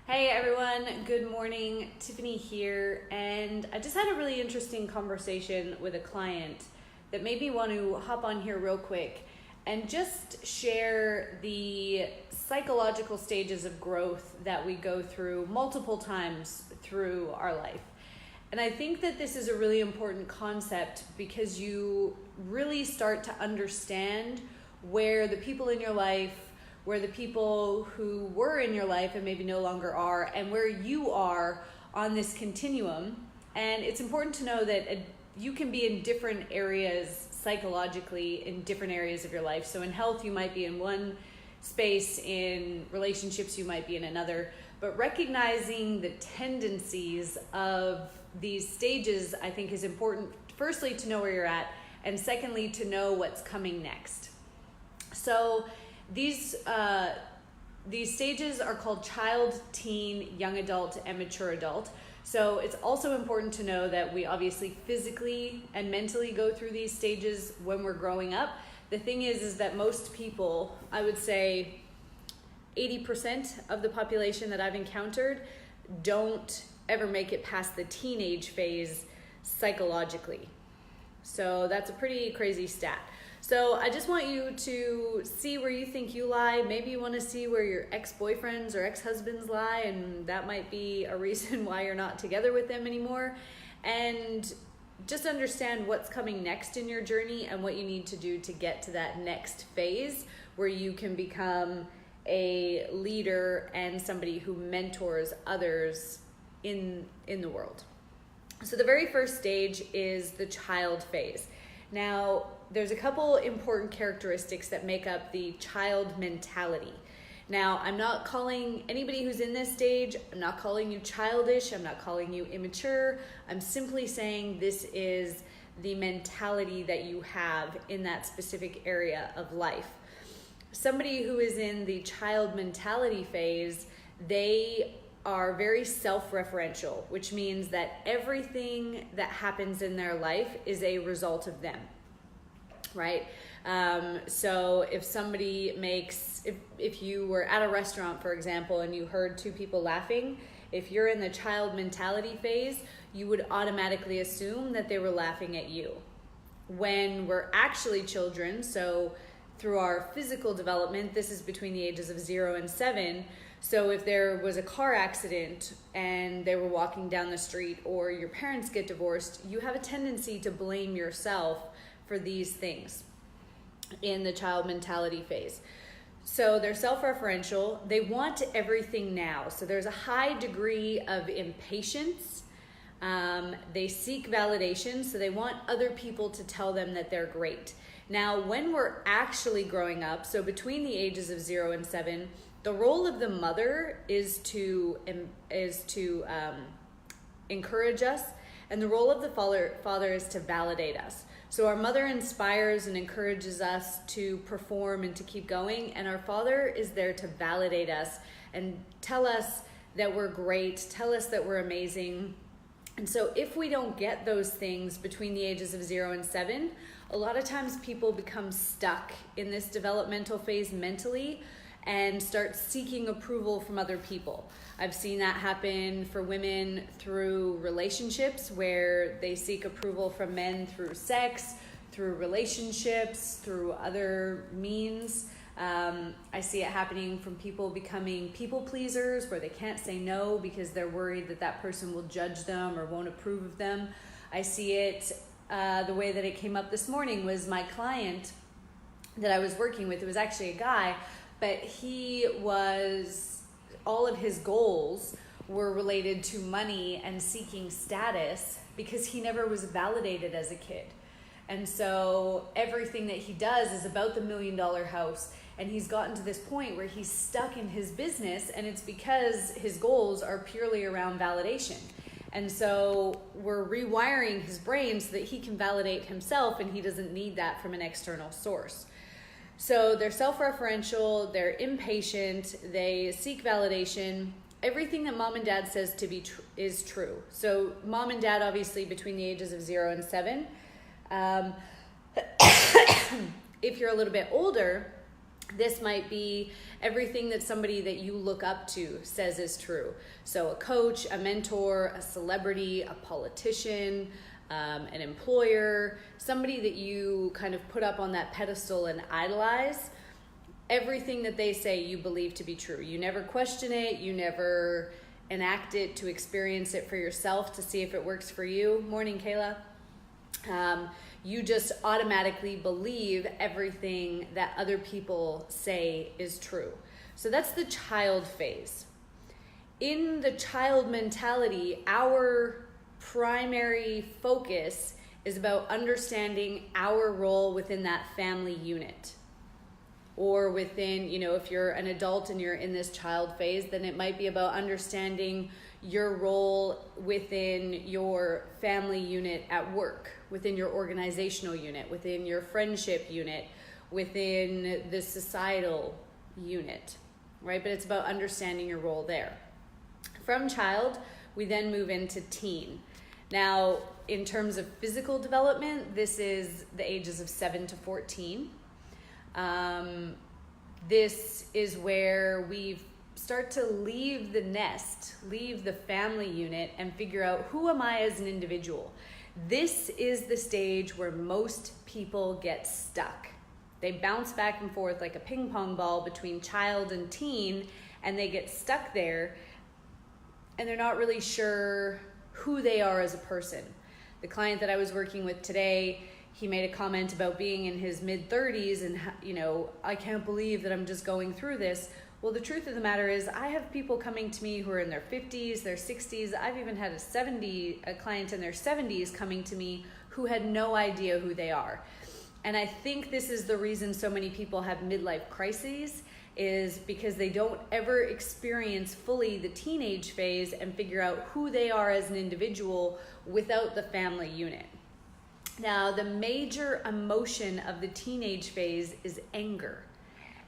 Hey everyone, good morning. Tiffany here, and I just had a really interesting conversation with a client that made me want to hop on here real quick and just share the psychological stages of growth that we go through multiple times through our life. And I think that this is a really important concept because you really start to understand where the people in your life, where the people who were in your life and maybe no longer are, and where you are on this continuum. And it's important to know that you can be in different areas psychologically in different areas of your life. So in health, you might be in one space, in relationships, you might be in another. But recognizing the tendencies of these stages, I think, is important. Firstly, to know where you're at, and secondly, to know what's coming next. So these stages are called child, teen, young adult, and mature adult. So it's also important to know that we obviously physically and mentally go through these stages when we're growing up. The thing is that most people, I would say 80% of the population that I've encountered, don't ever make it past the teenage phase psychologically. So that's a pretty crazy stat. So I just want you to see where you think you lie. Maybe you want to see where your ex-boyfriends or ex-husbands lie, and that might be a reason why you're not together with them anymore. And just understand what's coming next in your journey and what you need to do to get to that next phase where you can become a leader and somebody who mentors others in the world. So the very first stage is the child phase. Now, there's a couple important characteristics that make up the child mentality. Now, I'm not calling anybody who's in this stage, I'm not calling you childish, I'm not calling you immature. I'm simply saying this is the mentality that you have in that specific area of life. Somebody who is in the child mentality phase, they are very self-referential, which means that everything that happens in their life is a result of them, right? So if somebody if you were at a restaurant, for example, and you heard two people laughing, if you're in the child mentality phase, you would automatically assume that they were laughing at you. When we're actually children, so through our physical development, this is between the ages of 0 and 7. So if there was a car accident and they were walking down the street, or your parents get divorced, you have a tendency to blame yourself for these things in the child mentality phase. So they're self-referential. They want everything now. So there's a high degree of impatience. They seek validation. So they want other people to tell them that they're great. Now, when we're actually growing up, so between the ages of 0 and 7, the role of the mother is to encourage us, and the role of the father is to validate us. So our mother inspires and encourages us to perform and to keep going, and our father is there to validate us and tell us that we're great, tell us that we're amazing. And so if we don't get those things between the ages of 0 and 7, a lot of times people become stuck in this developmental phase mentally and start seeking approval from other people. I've seen that happen for women through relationships, where they seek approval from men through sex, through relationships, through other means. I see it happening from people becoming people pleasers, where they can't say no because they're worried that that person will judge them or won't approve of them. I see it, the way that it came up this morning was my client that I was working with. It was actually a guy, but all of his goals were related to money and seeking status because he never was validated as a kid. And so everything that he does is about the $1 million house. And he's gotten to this point where he's stuck in his business, and it's because his goals are purely around validation. And so we're rewiring his brain so that he can validate himself, and he doesn't need that from an external source. So they're self-referential, they're impatient, they seek validation. Everything that mom and dad says to be is true. So mom and dad, obviously, between the ages of 0 and 7. If you're a little bit older, This might be everything that somebody that you look up to says is true. So a coach, a mentor, a celebrity, a politician, an employer, somebody that you kind of put up on that pedestal and idolize. Everything that they say you believe to be true. You never question it. You never enact it to experience it for yourself to see if it works for you. Morning, Kayla. You just automatically believe everything that other people say is true. So that's the child phase. In the child mentality, our primary focus is about understanding our role within that family unit. Or within, if you're an adult and you're in this child phase, then it might be about understanding your role within your family unit at work, within your organizational unit, within your friendship unit, within the societal unit, right? But it's about understanding your role there. From child, we then move into teen. Now, in terms of physical development, this is the ages of 7 to 14. This is where we start to leave the nest, leave the family unit, and figure out, who am I as an individual? This is the stage where most people get stuck. They bounce back and forth like a ping pong ball between child and teen, and they get stuck there, and they're not really sure who they are as a person. The client that I was working with today, he made a comment about being in his mid-30s and, I can't believe that I'm just going through this. Well, the truth of the matter is, I have people coming to me who are in their 50s, their 60s. I've even had a client in their 70s coming to me who had no idea who they are. And I think this is the reason so many people have midlife crises, is because they don't ever experience fully the teenage phase and figure out who they are as an individual without the family unit. Now, the major emotion of the teenage phase is anger.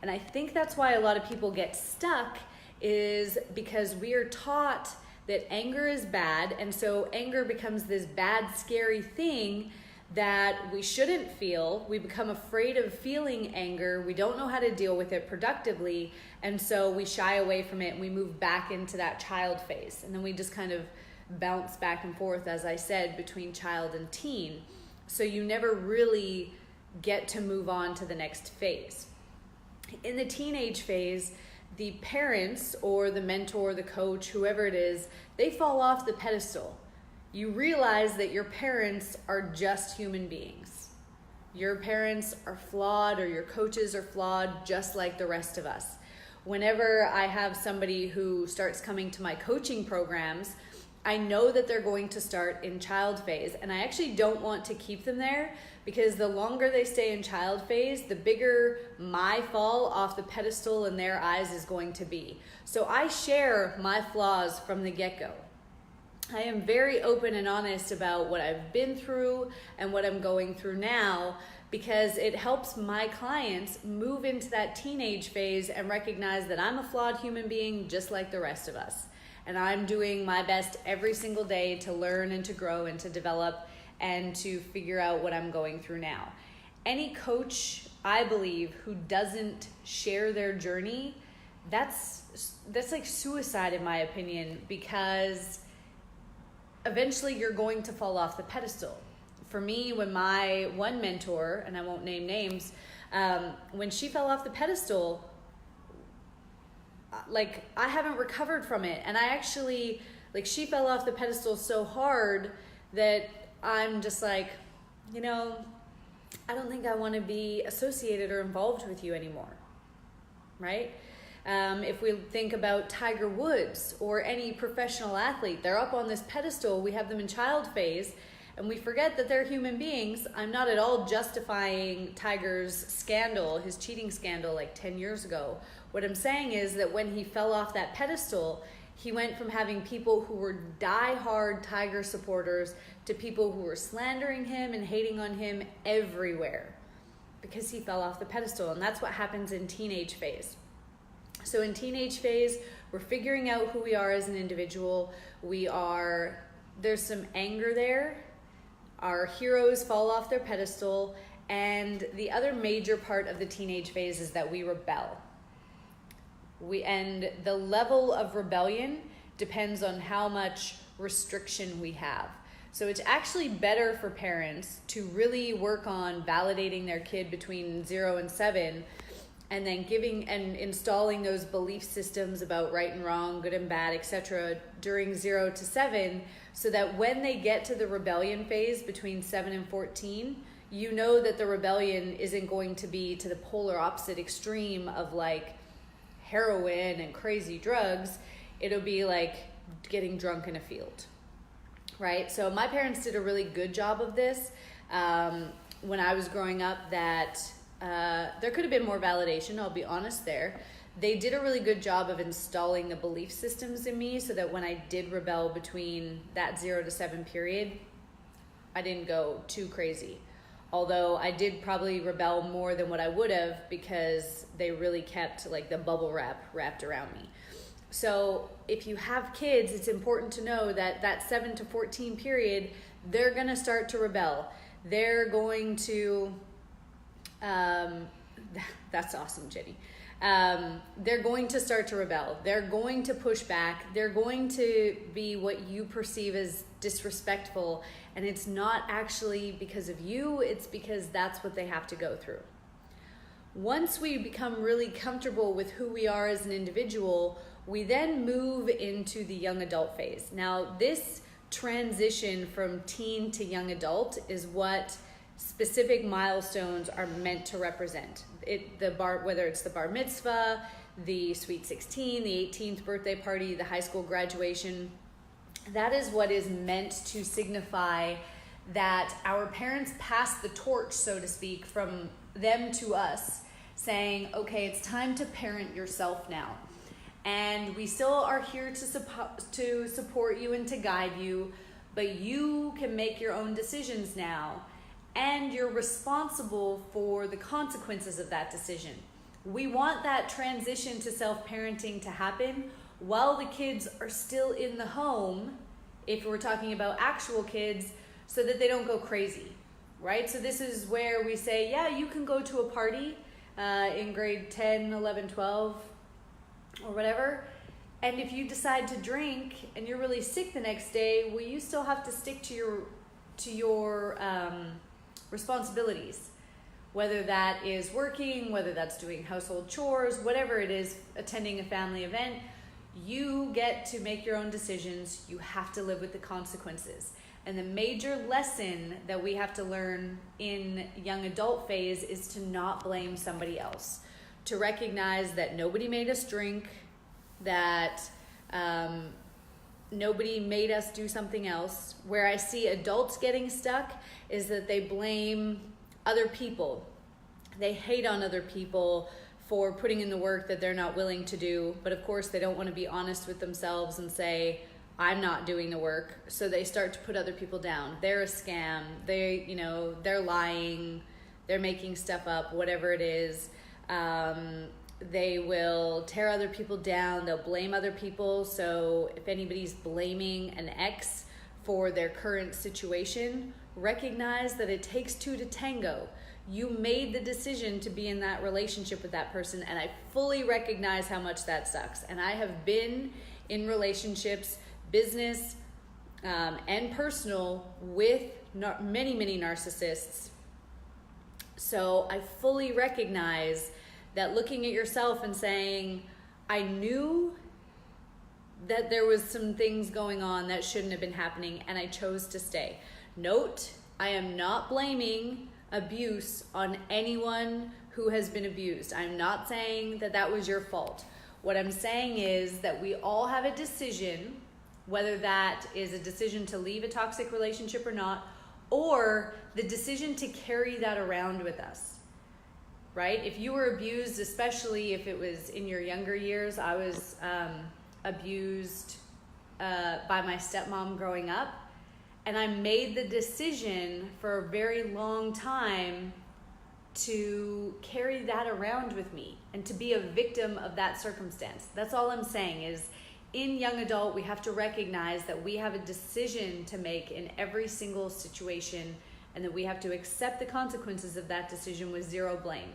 And I think that's why a lot of people get stuck, is because we are taught that anger is bad. And so anger becomes this bad, scary thing that we shouldn't feel. We become afraid of feeling anger. We don't know how to deal with it productively. And so we shy away from it and we move back into that child phase. And then we just kind of bounce back and forth, as I said, between child and teen. So you never really get to move on to the next phase. In the teenage phase, the parents or the mentor, the coach, whoever it is, they fall off the pedestal. You realize that your parents are just human beings. Your parents are flawed, or your coaches are flawed just like the rest of us. Whenever I have somebody who starts coming to my coaching programs, I know that they're going to start in child phase, and I actually don't want to keep them there, because the longer they stay in child phase, the bigger my fall off the pedestal in their eyes is going to be. So I share my flaws from the get-go. I am very open and honest about what I've been through and what I'm going through now, because it helps my clients move into that teenage phase and recognize that I'm a flawed human being just like the rest of us. And I'm doing my best every single day to learn and to grow and to develop and to figure out what I'm going through now. Any coach, I believe, who doesn't share their journey, that's like suicide in my opinion, because eventually you're going to fall off the pedestal. For me, when my one mentor, and I won't name names, when she fell off the pedestal, I haven't recovered from it. And I actually, she fell off the pedestal so hard that I'm just like, I don't think I want to be associated or involved with you anymore, right? If we think about Tiger Woods or any professional athlete, they're up on this pedestal, we have them in child phase, and we forget that they're human beings. I'm not at all justifying Tiger's scandal, his cheating scandal 10 years ago. What I'm saying is that when he fell off that pedestal, he went from having people who were die-hard Tiger supporters to people who were slandering him and hating on him everywhere because he fell off the pedestal. And that's what happens in teenage phase. So in teenage phase, we're figuring out who we are as an individual. There's some anger there. Our heroes fall off their pedestal, And the other major part of the teenage phase is that we rebel. And the level of rebellion depends on how much restriction we have. So it's actually better for parents to really work on validating their kid between 0 and 7, and then giving and installing those belief systems about right and wrong, good and bad, etc. during 0 to 7, so that when they get to the rebellion phase between 7 and 14, you know that the rebellion isn't going to be to the polar opposite extreme of like heroin and crazy drugs. It'll be like getting drunk in a field, right? So my parents did a really good job of this when I was growing up. That there could have been more validation, I'll be honest there. They did a really good job of installing the belief systems in me so that when I did rebel between that 0 to 7 period, I didn't go too crazy. Although I did probably rebel more than what I would have, because they really kept like the bubble wrap wrapped around me. So if you have kids, it's important to know that that 7 to 14 period, they're going to start to rebel. They're going to, that's awesome, Jenny. They're going to start to rebel. They're going to push back. They're going to be what you perceive as disrespectful. And it's not actually because of you, it's because that's what they have to go through. Once we become really comfortable with who we are as an individual, we then move into the young adult phase. Now, this transition from teen to young adult is what specific milestones are meant to represent. Whether it's the bar mitzvah, the sweet 16, the 18th birthday party, the high school graduation, that is what is meant to signify that our parents passed the torch, so to speak, from them to us, saying, okay, it's time to parent yourself now. And we still are here to support you and to guide you, but you can make your own decisions now, and you're responsible for the consequences of that decision. We want that transition to self-parenting to happen while the kids are still in the home, if we're talking about actual kids, so that they don't go crazy, right? So this is where we say, yeah, you can go to a party in grade 10, 11, 12, or whatever, and if you decide to drink and you're really sick the next day, well, you still have to stick to your responsibilities, whether that is working, whether that's doing household chores, whatever it is, attending a family event. You get to make your own decisions. You have to live with the consequences. And the major lesson that we have to learn in young adult phase is to not blame somebody else, to recognize that nobody made us drink, that nobody made us do something else. Where I see adults getting stuck is that they blame other people. They hate on other people for putting in the work that they're not willing to do, but of course they don't want to be honest with themselves and say, I'm not doing the work. So they start to put other people down. They're a scam. They're lying. They're making stuff up, whatever it is. They will tear other people down. They'll blame other people. So if anybody's blaming an ex for their current situation, recognize that it takes two to tango. You made the decision to be in that relationship with that person, and I fully recognize how much that sucks. And I have been in relationships, business and personal, with many, many narcissists. So I fully recognize that looking at yourself and saying, I knew that there was some things going on that shouldn't have been happening, and I chose to stay. Note, I am not blaming abuse on anyone who has been abused. I'm not saying that that was your fault. What I'm saying is that we all have a decision, whether that is a decision to leave a toxic relationship or not, or the decision to carry that around with us, right? If you were abused, especially if it was in your younger years, I was abused by my stepmom growing up. And I made the decision for a very long time to carry that around with me and to be a victim of that circumstance. That's all I'm saying is, in young adult, we have to recognize that we have a decision to make in every single situation, and that we have to accept the consequences of that decision with zero blame.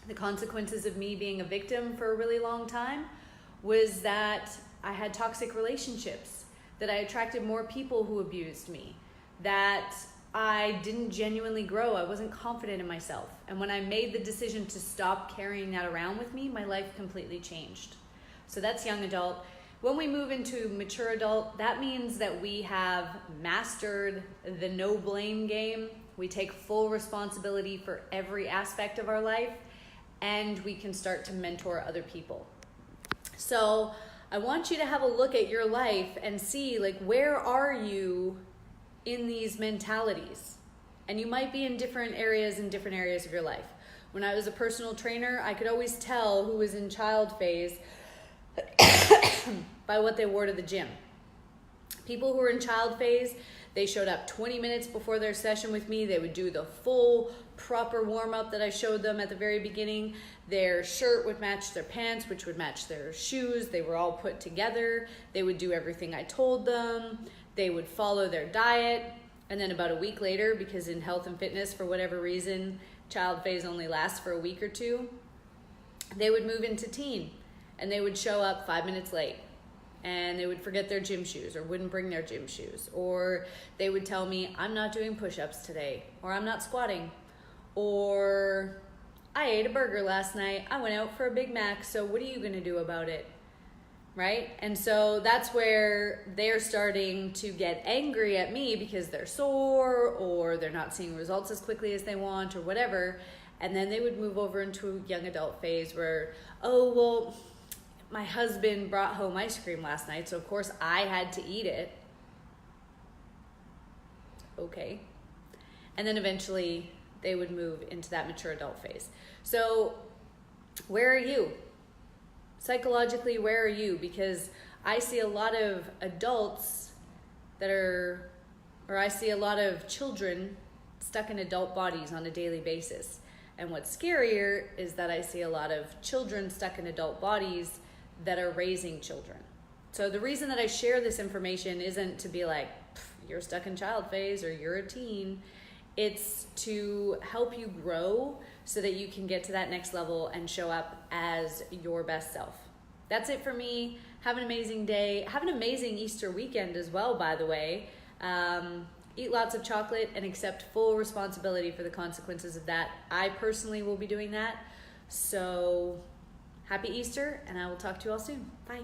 The consequences of me being a victim for a really long time was that I had toxic relationships, that I attracted more people who abused me, that I didn't genuinely grow. I wasn't confident in myself. And when I made the decision to stop carrying that around with me, my life completely changed. So that's young adult. When we move into mature adult, that means that we have mastered the no blame game. We take full responsibility for every aspect of our life, and we can start to mentor other people. So I want you to have a look at your life and see, like, where are you in these mentalities? And you might be in different areas of your life. When I was a personal trainer, I could always tell who was in child phase by what they wore to the gym. People who were in child phase, they showed up 20 minutes before their session with me. They would do the full proper warm-up that I showed them at the very beginning. Their shirt would match their pants, which would match their shoes. They were all put together. They would do everything I told them. They would follow their diet. And then about a week later, because in health and fitness, for whatever reason, child phase only lasts for a week or two, they would move into teen, and they would show up 5 minutes late. And they would forget their gym shoes or wouldn't bring their gym shoes. Or they would tell me, I'm not doing push-ups today, or I'm not squatting, or I ate a burger last night. I went out for a Big Mac, so what are you gonna do about it? Right? And so that's where they're starting to get angry at me because they're sore or they're not seeing results as quickly as they want or whatever. And then they would move over into a young adult phase where, oh, well, my husband brought home ice cream last night, so of course I had to eat it. Okay. And then eventually they would move into that mature adult phase. So where are you? Psychologically, where are you? Because I see a lot of adults I see a lot of children stuck in adult bodies on a daily basis. And what's scarier is that I see a lot of children stuck in adult bodies that are raising children. So the reason that I share this information isn't to be like, you're stuck in child phase or you're a teen. It's to help you grow so that you can get to that next level and show up as your best self. That's it for me. Have an amazing day. Have an amazing Easter weekend as well, by the way. Eat lots of chocolate and accept full responsibility for the consequences of that. I personally will be doing that. So happy Easter, and I will talk to you all soon. Bye.